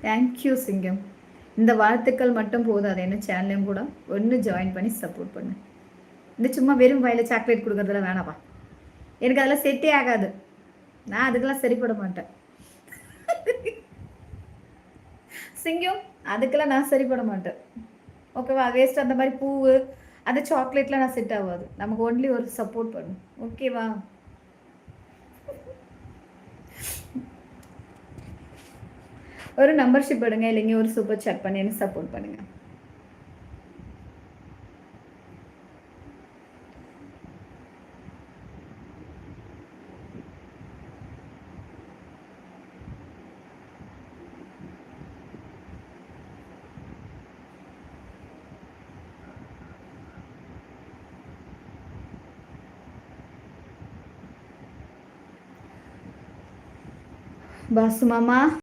Thank you சிங்கம். இந்த வாழ்த்துக்கள் மட்டும் போதாது, என்ன சேனலையும் கூட ஒன்று ஜாயின் பண்ணி சப்போர்ட் பண்ணு. இந்த சும்மா வெறும் வாயில சாக்லேட் கொடுக்குறதுல வேணாப்பா, எனக்கு அதெல்லாம் செட்டே ஆகாது. நான் அதுக்கெல்லாம் சரிப்பட மாட்டேன் சிங்கம். அதுக்கெல்லாம் நான் சரிப்பட மாட்டேன், ஓகேவா? வேஸ்ட் அந்த மாதிரி பூவு அந்த சாக்லேட்லாம் நான் செட் ஆகாது. நமக்கு ஒன்லி ஒரு சப்போர்ட் பண்ணும், ஓகேவா? ஒரு மெம்பர்ஷிப் எடுங்க, இல்லைங்க ஒரு சூப்பர் சாட் பண்ணி எனக்கு சப்போர்ட் பண்ணுங்க. பாசு மாமா